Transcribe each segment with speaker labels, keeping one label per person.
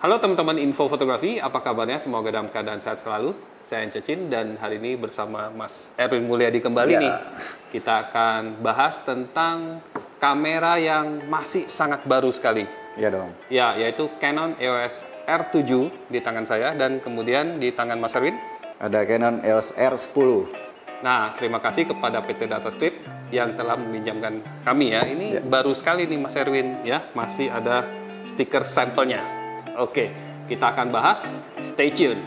Speaker 1: Halo teman-teman Info Fotografi, apa kabarnya? Semoga dalam keadaan sehat selalu. Saya Cecin dan hari ini bersama Mas Erwin Mulyadi kembali nih. Kita akan bahas tentang kamera yang masih sangat baru sekali.
Speaker 2: Iya dong.
Speaker 1: Ya, yaitu Canon EOS R7 di tangan saya dan kemudian di tangan Mas Erwin
Speaker 2: ada Canon EOS R10.
Speaker 1: Nah, terima kasih kepada PT Datascript yang telah meminjamkan kami ya. Ini baru sekali nih Mas Erwin ya, masih ada stiker sampelnya. Oke, kita akan bahas. Stay tune.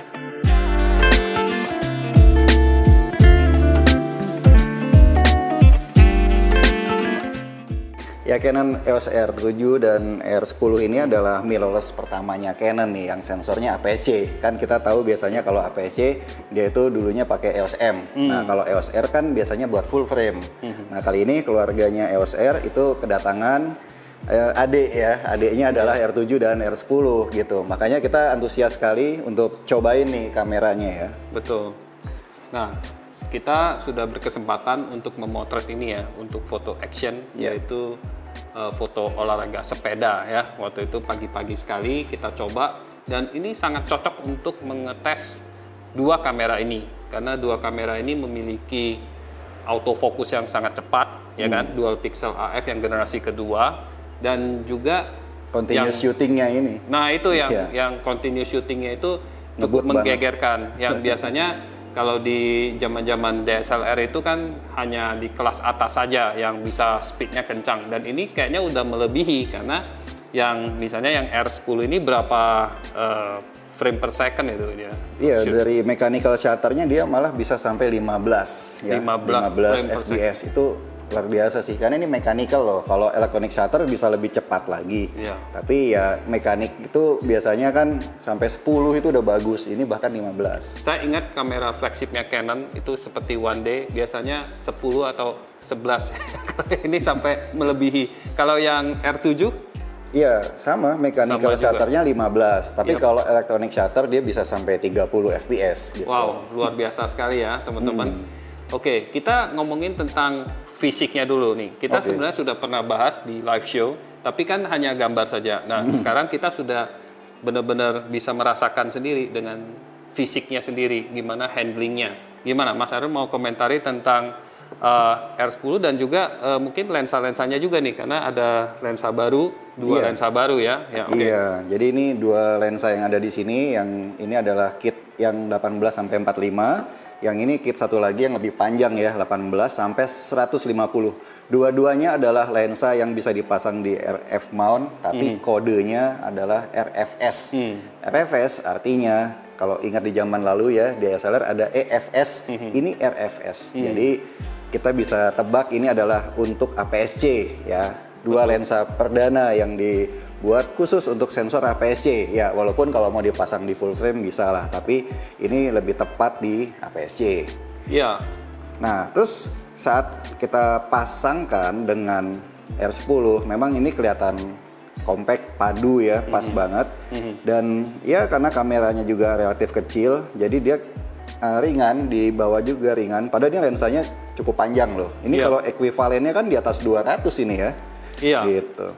Speaker 2: Ya, Canon EOS R7 dan R10 ini adalah mirrorless pertamanya Canon nih yang sensornya APS-C. Kan kita tahu biasanya kalau APS-C dia itu dulunya pakai EOS M. Nah, kalau EOS R kan biasanya buat full frame. Nah, kali ini keluarganya EOS R itu kedatangan adik ya. Adiknya adalah R7 dan R10 gitu. Makanya kita antusias sekali untuk cobain nih kameranya ya.
Speaker 1: Betul. Nah, kita sudah berkesempatan untuk memotret ini ya, untuk foto action, yaitu foto olahraga sepeda ya. Waktu itu pagi-pagi sekali kita coba, dan ini sangat cocok untuk mengetes dua kamera ini, karena dua kamera ini memiliki autofocus yang sangat cepat, ya kan, dual pixel AF yang generasi kedua, dan juga
Speaker 2: continuous shootingnya ini.
Speaker 1: Nah itu yang continuous shootingnya itu cukup menggegerkan. Yang biasanya kalau di zaman-zaman DSLR itu kan hanya di kelas atas saja yang bisa speednya kencang, dan ini kayaknya udah melebihi, karena yang misalnya yang R10 ini berapa frame per second itu dia? Iya,
Speaker 2: dari mechanical shutternya dia malah bisa sampai 15 ya. 15 fps itu luar biasa sih, karena ini mechanical loh. Kalau electronic shutter bisa lebih cepat lagi. Tapi ya mekanik itu biasanya kan sampai 10 itu udah bagus. Ini bahkan 15.
Speaker 1: Saya ingat kamera flagshipnya Canon itu seperti One Day biasanya 10 atau 11. Ini sampai melebihi. Kalau yang R7?
Speaker 2: Iya, sama mechanical shutternya 15. Tapi kalau electronic shutter dia bisa sampai 30 fps gitu.
Speaker 1: Wow, luar biasa sekali ya teman-teman. Oke, kita ngomongin tentang fisiknya dulu nih. Kita sebenarnya sudah pernah bahas di live show, tapi kan hanya gambar saja. Nah, sekarang kita sudah benar-benar bisa merasakan sendiri dengan fisiknya sendiri, gimana handlingnya. Gimana, Mas Arun mau komentari tentang R10 dan juga mungkin lensa-lensanya juga nih, karena ada lensa baru, dua lensa baru ya.
Speaker 2: Iya, jadi ini dua lensa yang ada di sini. Yang ini adalah kit yang 18 sampai 45. Yang ini kit satu lagi yang lebih panjang ya, 18 sampai 150. Dua-duanya adalah lensa yang bisa dipasang di RF mount, tapi kodenya adalah RFS. RFS artinya, kalau ingat di zaman lalu ya, DSLR ada EFS, ini RFS. Jadi kita bisa tebak ini adalah untuk APS-C ya. Dua lensa perdana yang dibuat khusus untuk sensor APS-C ya, walaupun kalau mau dipasang di full frame bisa lah, tapi ini lebih tepat di APS-C.
Speaker 1: Iya.
Speaker 2: Nah, terus saat kita pasangkan dengan R10, memang ini kelihatan compact, padu ya, pas banget. Dan ya karena kameranya juga relatif kecil, jadi dia ringan, di bawah juga ringan. Padahal ini lensanya cukup panjang loh. Ini kalau ekuivalennya kan di atas 200 ini ya.
Speaker 1: Iya.
Speaker 2: Gitu.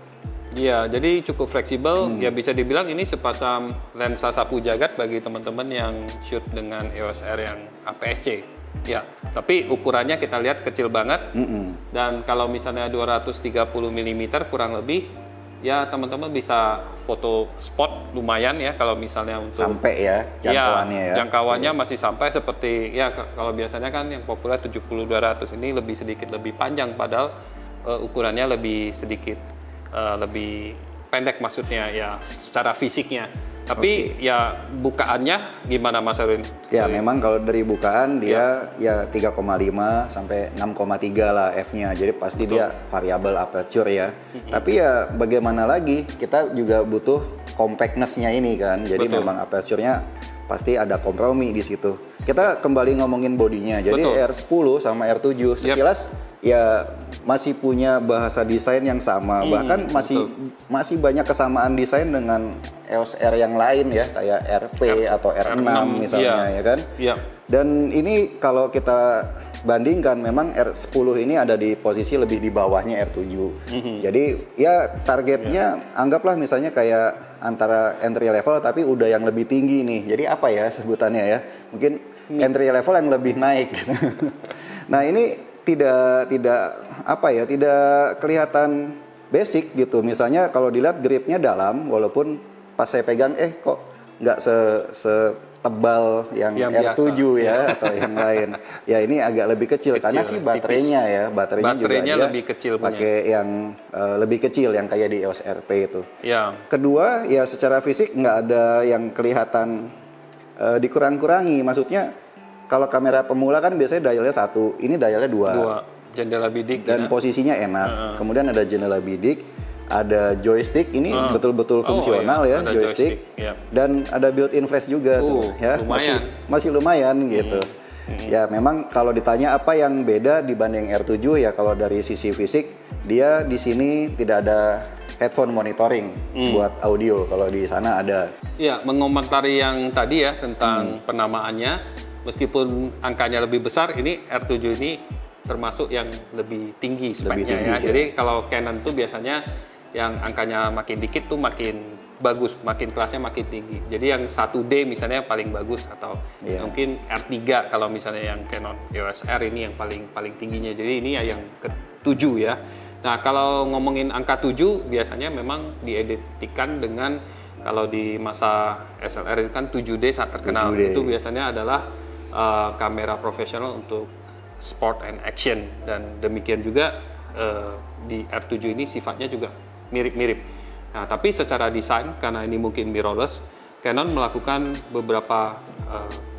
Speaker 1: Iya, jadi cukup fleksibel. Ya bisa dibilang ini sepasang lensa sapu jagat bagi teman-teman yang shoot dengan EOS R yang APS-C. Ya, tapi ukurannya kita lihat kecil banget. Dan kalau misalnya 230 mm kurang lebih, ya teman-teman bisa foto spot lumayan ya, kalau misalnya untuk
Speaker 2: sampai ya jangkauannya ya.
Speaker 1: Jangkauannya masih sampai seperti ya kalau biasanya kan yang populer 70-200, ini lebih panjang, padahal ukurannya lebih sedikit lebih pendek maksudnya ya secara fisiknya. Tapi ya bukaannya gimana Mas Erwin?
Speaker 2: Ya memang kalau dari bukaan dia ya 3,5 sampai 6,3 lah f-nya. Jadi pasti dia variabel aperture ya. Tapi ya bagaimana lagi, kita juga butuh compactness-nya ini kan. Jadi memang aperture-nya pasti ada kompromi di situ. Kita kembali ngomongin bodinya. Jadi R10 sama R7 sekilas ya masih punya bahasa desain yang sama, bahkan masih banyak kesamaan desain dengan EOS R yang lain ya, kayak RP atau R6 misalnya ya kan. Dan ini kalau kita bandingkan, memang R10 ini ada di posisi lebih di bawahnya R7. Jadi ya targetnya anggaplah misalnya kayak antara entry level tapi udah yang lebih tinggi nih. Jadi apa ya sebutannya ya? Mungkin entry level yang lebih naik. Nah, ini tidak kelihatan basic gitu. Misalnya kalau dilihat gripnya dalam, walaupun pas saya pegang kok nggak setebal yang R7 ya atau yang lain. Ya ini agak lebih kecil karena sih baterainya juga
Speaker 1: lebih kecil
Speaker 2: pakai yang lebih kecil yang kayak di EOS RP itu.
Speaker 1: Ya.
Speaker 2: Kedua, ya secara fisik nggak ada yang kelihatan dikurang-kurangi. Maksudnya kalau kamera pemula kan biasanya dialnya 1, ini dialnya 2.
Speaker 1: Jendela bidik
Speaker 2: dan posisinya enak. Kemudian ada jendela bidik, ada joystick, ini betul-betul fungsional ya, joystick. Dan ada built-in flash juga tuh ya.
Speaker 1: Lumayan.
Speaker 2: Masih lumayan gitu. Ya memang kalau ditanya apa yang beda dibanding R7 ya, kalau dari sisi fisik dia di sini tidak ada headphone monitoring buat audio, kalau di sana ada.
Speaker 1: Ya, mengomentari yang tadi ya tentang penamaannya, meskipun angkanya lebih besar, ini R7 ini termasuk yang lebih tinggi speknya ya. Jadi kalau Canon tuh biasanya yang angkanya makin dikit tuh makin bagus, makin kelasnya makin tinggi. Jadi yang 1D misalnya yang paling bagus, atau mungkin R3 kalau misalnya yang Canon EOS R ini yang paling tingginya. Jadi ini ya yang ke-7 ya. Nah, kalau ngomongin angka 7 biasanya memang diidentikan dengan, kalau di masa SLR itu kan 7D sangat terkenal. 7D. Itu biasanya adalah kamera profesional untuk sport and action, dan demikian juga di R7 ini sifatnya juga mirip-mirip. Nah, tapi secara desain, karena ini mungkin mirrorless, Canon melakukan beberapa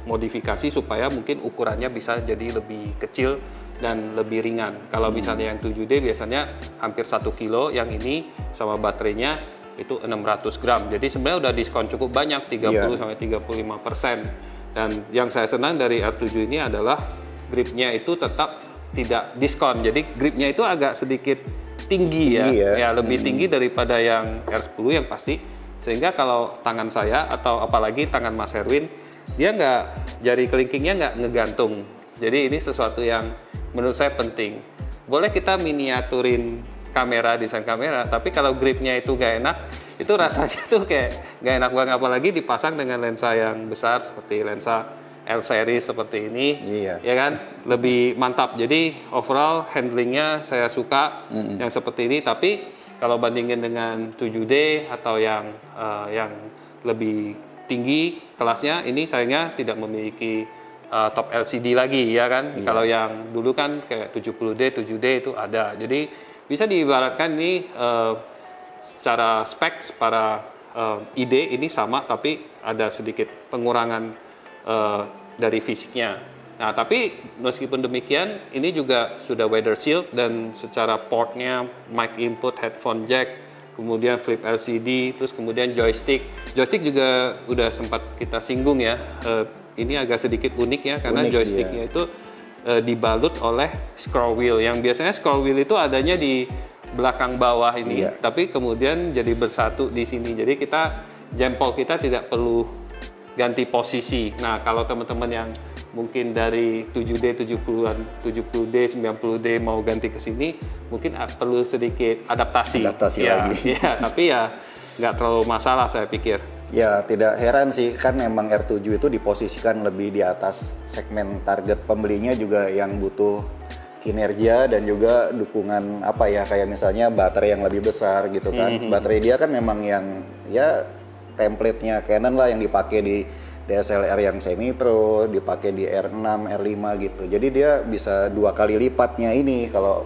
Speaker 1: modifikasi supaya mungkin ukurannya bisa jadi lebih kecil dan lebih ringan. Kalau misalnya yang 7D biasanya hampir 1 kilo, yang ini sama baterainya itu 600 gram. Jadi sebenarnya udah diskon cukup banyak, 30-35%. Dan yang saya senang dari R7 ini adalah gripnya itu tetap tidak diskon. Jadi gripnya itu agak sedikit tinggi ya, lebih tinggi daripada yang R10 yang pasti. Sehingga kalau tangan saya atau apalagi tangan Mas Herwin, dia jari kelingkingnya nggak ngegantung. Jadi ini sesuatu yang menurut saya penting. Boleh kita miniaturin desain kamera, tapi kalau gripnya itu nggak enak, itu rasanya tuh kayak nggak enak banget. Apalagi dipasang dengan lensa yang besar seperti lensa L series seperti ini, ya kan, lebih mantap. Jadi overall handlingnya saya suka yang seperti ini. Tapi kalau bandingin dengan 7D atau yang lebih tinggi kelasnya, ini sayangnya tidak memiliki top LCD lagi, ya kan. Kalau yang dulu kan kayak 70D, 7D itu ada. Jadi bisa diibaratkan ini secara spek, para ide ini sama, tapi ada sedikit pengurangan dari fisiknya. Nah, tapi meskipun demikian, ini juga sudah weather shield, dan secara portnya, mic input, headphone jack, kemudian flip LCD, terus kemudian joystick. Joystick juga udah sempat kita singgung ya. Ini agak sedikit unik ya, karena joysticknya itu dibalut oleh scroll wheel. Yang biasanya scroll wheel itu adanya di belakang bawah ini, tapi kemudian jadi bersatu di sini. Jadi jempol kita tidak perlu ganti posisi. Nah, kalau teman-teman yang mungkin dari 7D, 70D, 90D mau ganti ke sini, mungkin perlu sedikit adaptasi lagi. Ya, tapi ya nggak terlalu masalah saya pikir.
Speaker 2: Ya, tidak heran sih, kan memang R7 itu diposisikan lebih di atas segmen target pembelinya juga yang butuh kinerja dan juga dukungan kayak misalnya baterai yang lebih besar gitu kan. Baterai dia kan memang yang template-nya Canon lah yang dipakai di DSLR yang semi pro, dipakai di R6, R5 gitu. Jadi dia bisa 2 kali lipatnya ini kalau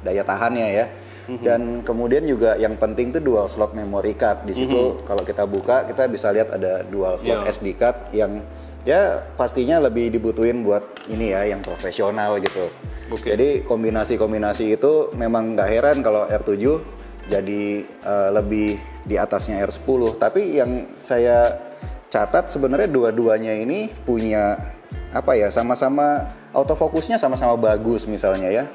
Speaker 2: daya tahannya ya. Dan kemudian juga yang penting tuh dual slot memory card. Di situ kalau kita buka, kita bisa lihat ada dual slot SD card yang ya pastinya lebih dibutuhin buat ini ya, yang profesional gitu. Jadi kombinasi-kombinasi itu memang nggak heran kalau R7 jadi lebih di atasnya R10. Tapi yang saya catat sebenarnya dua-duanya ini punya sama-sama autofocusnya sama-sama bagus misalnya ya.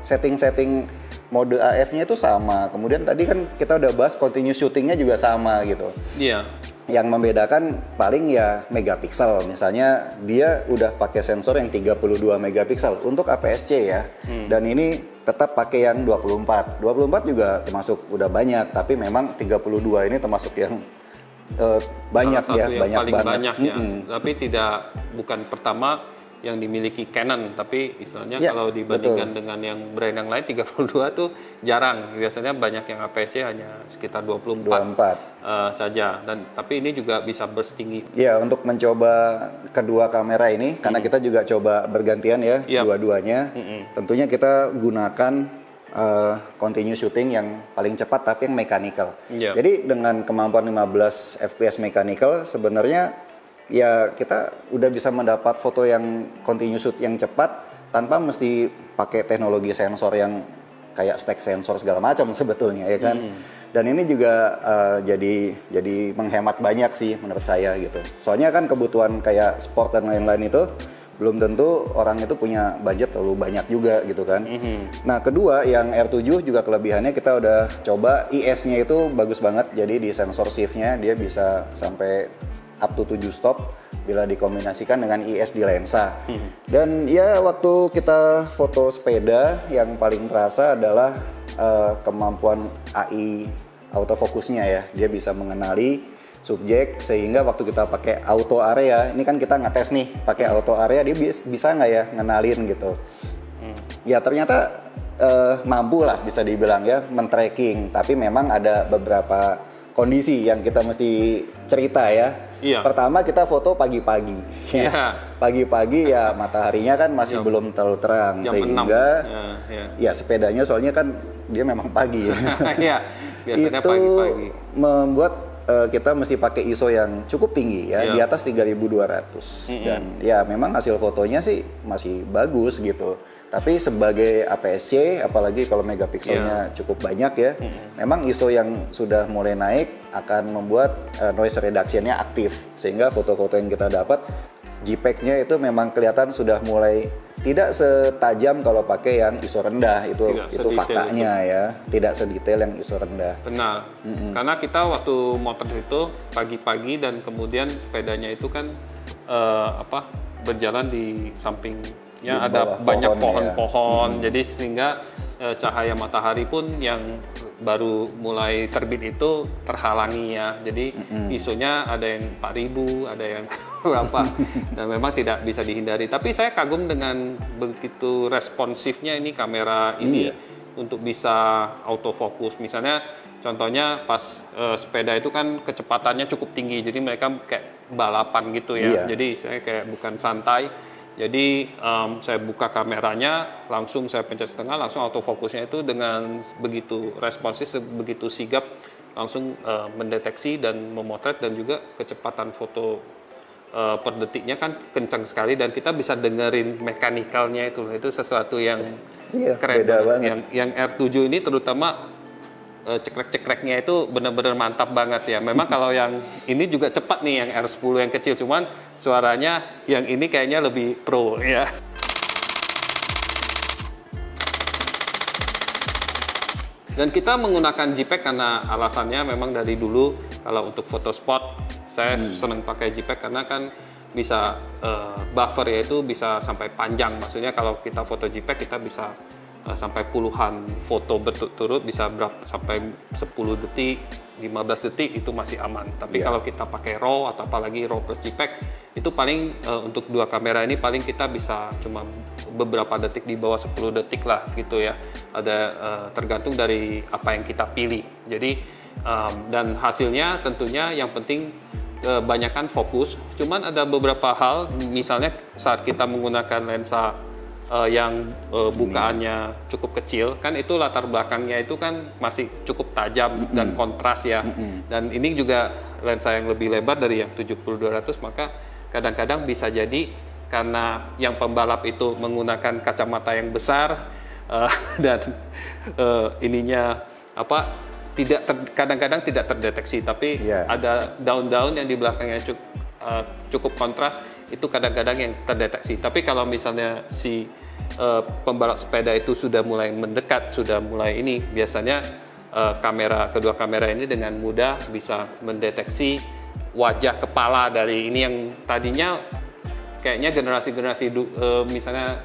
Speaker 2: Setting-setting mode AF-nya itu sama. Kemudian tadi kan kita udah bahas continuous shooting-nya juga sama gitu.
Speaker 1: Iya.
Speaker 2: Yang membedakan paling ya megapiksel. Misalnya dia udah pakai sensor yang 32 megapiksel untuk APS-C ya. Dan ini tetap pakai yang 24. 24 juga termasuk udah banyak, tapi memang 32 ini termasuk yang banyak ya, banyak
Speaker 1: paling
Speaker 2: banget.
Speaker 1: Banyak ya. Tapi bukan pertama yang dimiliki Canon, tapi istilahnya kalau dibandingkan dengan yang brand yang lain 32 tuh jarang. Biasanya banyak yang APS-C hanya sekitar 24 saja. Dan tapi ini juga bisa burst tinggi.
Speaker 2: Ya, untuk mencoba kedua kamera ini karena kita juga coba bergantian ya dua-duanya. Tentunya kita gunakan continuous shooting yang paling cepat tapi yang mechanical. Jadi dengan kemampuan 15 fps mechanical sebenarnya ya kita udah bisa mendapat foto yang continuous shoot yang cepat tanpa mesti pakai teknologi sensor yang kayak stack sensor segala macam sebetulnya ya kan. Dan ini juga jadi menghemat banyak sih menurut saya gitu. Soalnya kan kebutuhan kayak sport dan lain-lain itu belum tentu orang itu punya budget terlalu banyak juga gitu kan. Nah kedua yang R7 juga kelebihannya kita udah coba IS-nya itu bagus banget. Jadi di sensor shift-nya dia bisa sampai up to 7 stop bila dikombinasikan dengan IS di lensa. Dan ya waktu kita foto sepeda yang paling terasa adalah kemampuan AI autofokusnya ya. Dia bisa mengenali subjek sehingga waktu kita pakai auto area, ini kan kita ngetes nih pakai auto area dia bisa nggak ya ngenalin gitu. Ya ternyata mampu lah bisa dibilang ya men-tracking, tapi memang ada beberapa kondisi yang kita mesti cerita ya. Pertama kita foto pagi-pagi. Pagi-pagi ya mataharinya kan masih belum terlalu terang sehingga ya sepedanya soalnya kan dia memang pagi ya.
Speaker 1: Biasanya
Speaker 2: itu
Speaker 1: pagi-pagi.
Speaker 2: Membuat kita mesti pakai ISO yang cukup tinggi ya, di atas 3200. Dan ya memang hasil fotonya sih masih bagus gitu. Tapi sebagai APS-C, apalagi kalau megapikselnya cukup banyak ya, memang ISO yang sudah mulai naik akan membuat noise reduction-nya aktif. Sehingga foto-foto yang kita dapat, JPEG-nya itu memang kelihatan sudah mulai tidak setajam kalau pakai yang ISO rendah. Itu faktanya ya, tidak sedetail yang ISO rendah.
Speaker 1: Benar, karena kita waktu motret itu pagi-pagi dan kemudian sepedanya itu kan berjalan di samping ada banyak pohon-pohon, jadi sehingga cahaya matahari pun yang baru mulai terbit itu terhalangi ya. Jadi ISO-nya ada yang 4000, ada yang berapa, dan memang tidak bisa dihindari. Tapi saya kagum dengan begitu responsifnya ini kamera ini untuk bisa autofocus. Misalnya contohnya pas sepeda itu kan kecepatannya cukup tinggi, jadi mereka kayak balapan gitu ya. Jadi saya kayak bukan santai. Jadi saya buka kameranya, langsung saya pencet setengah, langsung autofokusnya itu dengan begitu responsif, begitu sigap, langsung mendeteksi dan memotret, dan juga kecepatan foto per detiknya kan kencang sekali, dan kita bisa dengerin mekanikalnya itu sesuatu yang keren banget. Yang R7 ini terutama cekrek-cekreknya itu benar-benar mantap banget ya. Memang kalau yang ini juga cepat nih, yang R10 yang kecil, cuman suaranya yang ini kayaknya lebih pro ya. Dan kita menggunakan JPEG karena alasannya memang dari dulu kalau untuk foto spot saya senang pakai JPEG karena kan bisa buffer ya itu bisa sampai panjang. Maksudnya kalau kita foto JPEG kita bisa sampai puluhan foto berturut-turut, bisa sampai 10 detik, 15 detik itu masih aman. Tapi kalau kita pakai RAW atau apalagi RAW plus JPEG itu paling untuk dua kamera ini paling kita bisa cuma beberapa detik, di bawah 10 detik lah gitu ya. Ada tergantung dari apa yang kita pilih. Jadi dan hasilnya tentunya yang penting kebanyakan fokus. Cuman ada beberapa hal, misalnya saat kita menggunakan lensa yang bukaannya cukup kecil, kan itu latar belakangnya itu kan masih cukup tajam dan kontras ya. Dan ini juga lensa yang lebih lebar dari yang 70-200, maka kadang-kadang bisa jadi karena yang pembalap itu menggunakan kacamata yang besar dan ininya kadang-kadang tidak terdeteksi, tapi ada daun-daun yang di belakangnya cukup kontras, itu kadang-kadang yang terdeteksi. Tapi kalau misalnya si pembalap sepeda itu sudah mulai mendekat, sudah mulai ini, biasanya kedua kamera ini dengan mudah bisa mendeteksi wajah kepala dari ini yang tadinya kayaknya generasi-generasi misalnya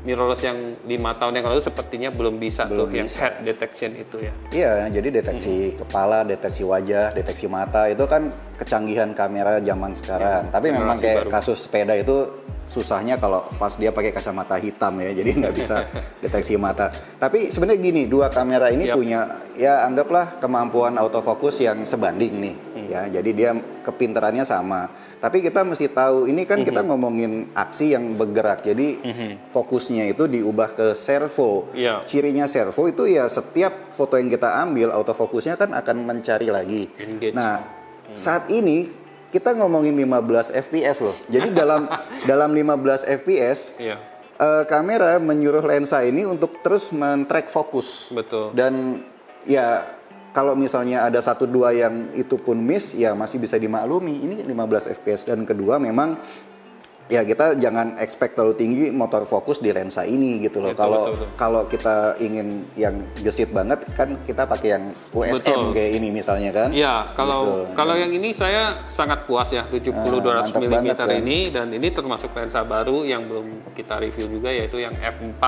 Speaker 1: mirrorless yang 5 tahun yang lalu sepertinya belum bisa yang head detection itu ya.
Speaker 2: Iya, jadi deteksi kepala, deteksi wajah, deteksi mata itu kan kecanggihan kamera zaman sekarang. Tapi memang kayak kasus sepeda itu susahnya kalau pas dia pakai kacamata hitam ya, jadi nggak bisa deteksi mata. Tapi sebenarnya gini, dua kamera ini punya ya anggaplah kemampuan autofocus yang sebanding nih ya. Jadi dia kepintarannya sama. Tapi kita mesti tahu ini kan kita ngomongin aksi yang bergerak. Jadi fokusnya itu diubah ke servo. Cirinya servo itu ya setiap foto yang kita ambil autofokusnya kan akan mencari lagi. Nah, saat ini kita ngomongin 15 fps loh. Jadi dalam 15 fps kamera menyuruh lensa ini untuk terus men-track fokus.
Speaker 1: Betul.
Speaker 2: Dan ya kalau misalnya ada 1-2 yang itu pun miss, ya masih bisa dimaklumi. Ini 15 fps. Dan kedua memang ya kita jangan expect terlalu tinggi motor fokus di lensa ini gitu loh. Kalau kita ingin yang gesit banget kan kita pakai yang USM kayak ini misalnya kan.
Speaker 1: Iya, kalau yang ini saya sangat puas ya 70-200 mm ini, dan ini termasuk lensa baru yang belum kita review juga, yaitu yang f4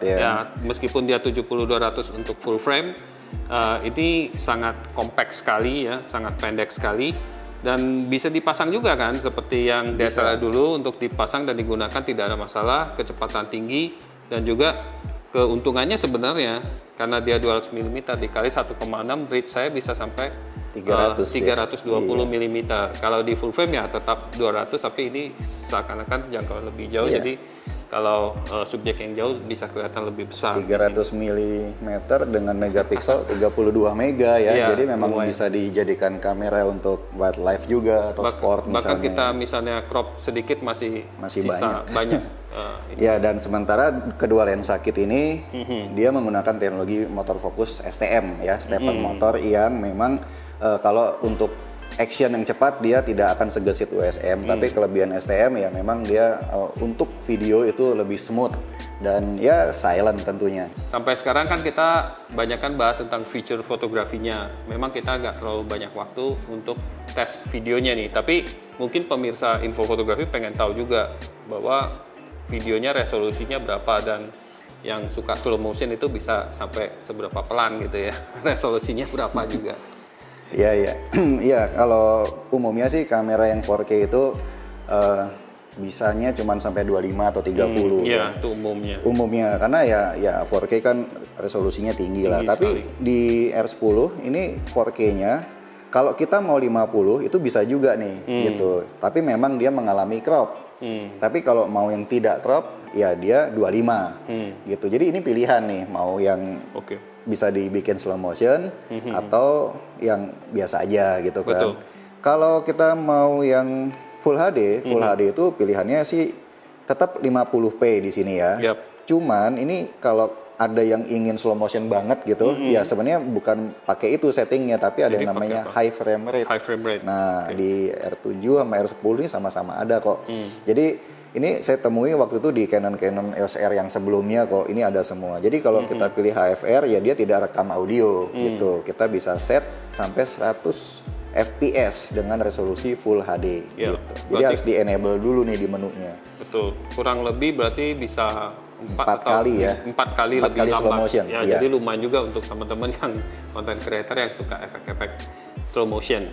Speaker 2: ya.
Speaker 1: Ya, meskipun dia 70-200 untuk full frame, ini sangat compact sekali ya, sangat pendek sekali. Dan bisa dipasang juga kan, seperti yang DSLR dulu, untuk dipasang dan digunakan tidak ada masalah, kecepatan tinggi, dan juga keuntungannya sebenarnya karena dia 200 mm dikali 1,6, reach saya bisa sampai 320 mm. Kalau di full frame ya tetap 200, tapi ini seakan-akan jangkauan lebih jauh, jadi kalau subjek yang jauh bisa kelihatan lebih besar.
Speaker 2: 300 mm dengan megapiksel 32 mega ya. Jadi memang bisa dijadikan kamera untuk wildlife juga atau sport misalnya.
Speaker 1: Bahkan kita misalnya crop sedikit masih sisa banyak.
Speaker 2: Ya, dan sementara kedua lensa kit ini dia menggunakan teknologi motor fokus STM ya, stepper motor yang memang kalau untuk action yang cepat dia tidak akan segesit USM, tapi kelebihan STM ya memang dia untuk video itu lebih smooth dan ya silent tentunya.
Speaker 1: Sampai sekarang kan kita banyakkan bahas tentang feature fotografinya. Memang kita nggak terlalu banyak waktu untuk tes videonya nih, tapi mungkin pemirsa info fotografi pengen tahu juga bahwa videonya resolusinya berapa, dan yang suka slow motion itu bisa sampai seberapa pelan gitu ya, resolusinya berapa juga.
Speaker 2: Iya, kalau umumnya sih kamera yang 4K itu bisanya cuma sampai 25 atau 30.
Speaker 1: Iya, itu umumnya.
Speaker 2: Umumnya karena ya 4K kan resolusinya tinggi lah. Tapi di R10 ini 4K-nya kalau kita mau 50 itu bisa juga nih gitu. Tapi memang dia mengalami crop. Tapi kalau mau yang tidak crop ya dia 25 gitu. Jadi ini pilihan nih, mau yang bisa dibikin slow motion atau yang biasa aja gitu kan. Kalau kita mau yang Full HD itu pilihannya sih tetap 50p di sini ya. Cuman ini kalau ada yang ingin slow motion banget gitu, ya sebenarnya bukan pakai itu settingnya, tapi ada yang namanya high frame rate. Nah, di R7 sama R10 ini sama-sama ada kok. Jadi ini saya temui waktu itu di Canon EOS R yang sebelumnya kok, ini ada semua. Jadi kalau kita pilih HFR ya dia tidak rekam audio gitu. Kita bisa set sampai 100 fps dengan resolusi Full HD gitu. Jadi harus di-enable dulu nih di menunya.
Speaker 1: Betul. Kurang lebih berarti bisa 4 kali lebih
Speaker 2: slow motion.
Speaker 1: Ya, jadi lumayan juga untuk teman-teman yang content creator yang suka efek-efek slow motion.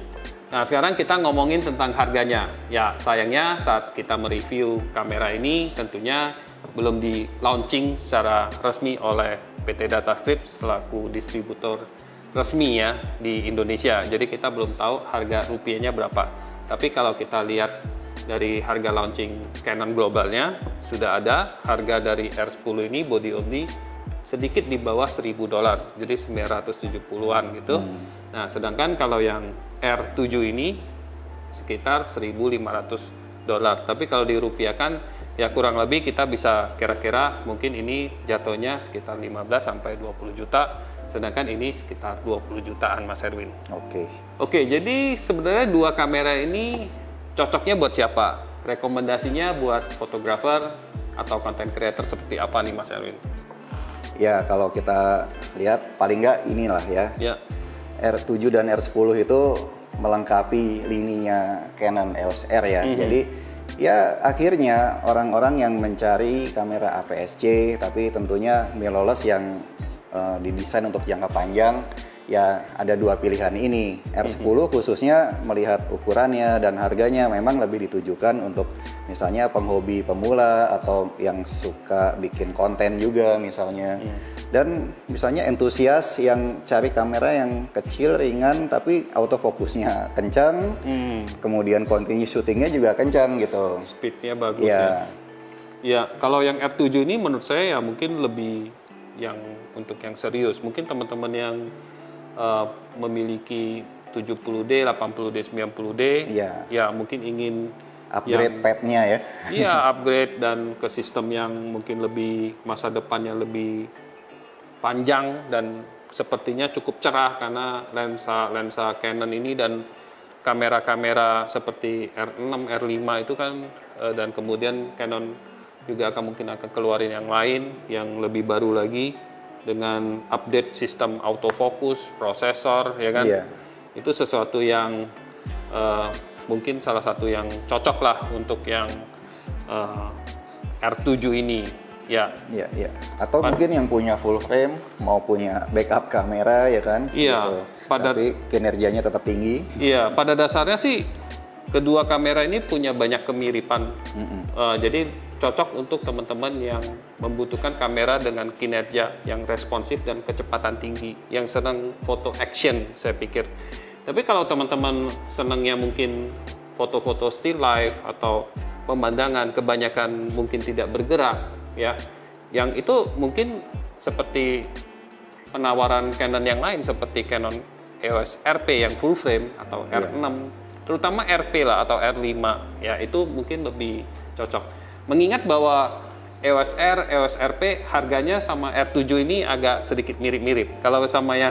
Speaker 1: Nah, sekarang kita ngomongin tentang harganya. Ya, sayangnya saat kita mereview kamera ini tentunya belum di launching secara resmi oleh PT Datastrip selaku distributor resmi ya di Indonesia. Jadi kita belum tahu harga rupiahnya berapa. Tapi kalau kita lihat dari harga launching Canon globalnya, sudah ada harga dari R10 ini body only sedikit di bawah $1.000, jadi 970-an gitu. Nah, sedangkan kalau yang R7 ini sekitar $1.500. Tapi kalau dirupiahkan ya kurang lebih kita bisa kira-kira mungkin ini jatuhnya sekitar 15 sampai 20 juta, sedangkan ini sekitar 20 jutaan Mas Erwin. Oke, jadi sebenarnya dua kamera ini cocoknya buat siapa? Rekomendasinya buat fotografer atau content creator seperti apa nih Mas Erwin?
Speaker 2: Ya, kalau kita lihat paling nggak inilah ya. R7 dan R10 itu melengkapi lininya Canon EOS R ya. Jadi Ya, akhirnya orang-orang yang mencari kamera APS-C, tapi tentunya mirrorless yang didesain untuk jangka panjang, ya ada dua pilihan ini. R10 khususnya melihat ukurannya dan harganya memang lebih ditujukan untuk misalnya penghobi pemula atau yang suka bikin konten juga misalnya. Dan misalnya entusias yang cari kamera yang kecil, ringan, tapi autofokusnya kencang, kemudian continue shootingnya juga kencang gitu.
Speaker 1: Speednya bagus ya. Ya, kalau yang R7 ini menurut saya ya mungkin lebih yang untuk yang serius. Mungkin teman-teman yang memiliki 70D, 80D, 90D, ya mungkin ingin
Speaker 2: upgrade padnya ya.
Speaker 1: Iya, upgrade dan ke sistem yang mungkin lebih masa depannya lebih panjang dan sepertinya cukup cerah karena lensa Canon ini dan kamera-kamera seperti R6, R5 itu kan dan kemudian Canon juga mungkin akan keluarin yang lain yang lebih baru lagi dengan update sistem autofocus, prosesor, ya kan? Iya. Itu sesuatu yang mungkin salah satu yang cocok lah untuk yang R7 ini. Ya.
Speaker 2: Iya, iya. Atau mungkin yang punya full frame mau punya backup kamera ya kan?
Speaker 1: Iya.
Speaker 2: Gitu. Tapi kinerjanya tetap tinggi.
Speaker 1: Iya, pada dasarnya sih kedua kamera ini punya banyak kemiripan. Jadi cocok untuk teman-teman yang membutuhkan kamera dengan kinerja yang responsif dan kecepatan tinggi, yang senang foto action saya pikir. Tapi kalau teman-teman senangnya mungkin foto-foto still life atau pemandangan kebanyakan mungkin tidak bergerak ya, yang itu mungkin seperti penawaran Canon yang lain seperti Canon EOS RP yang full frame atau R6, terutama RP lah atau R5 ya, itu mungkin lebih cocok. Mengingat bahwa EOS R, EOS RP harganya sama R7 ini agak sedikit mirip-mirip. Kalau sama yang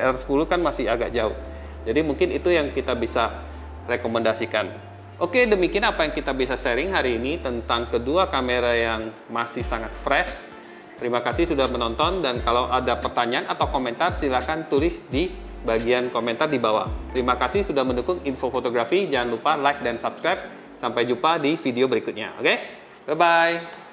Speaker 1: R10 kan masih agak jauh. Jadi mungkin itu yang kita bisa rekomendasikan. Oke, demikian apa yang kita bisa sharing hari ini tentang kedua kamera yang masih sangat fresh. Terima kasih sudah menonton dan kalau ada pertanyaan atau komentar silakan tulis di bagian komentar di bawah. Terima kasih sudah mendukung Info Fotografi. Jangan lupa like dan subscribe. Sampai jumpa di video berikutnya. Oke? Bye-bye.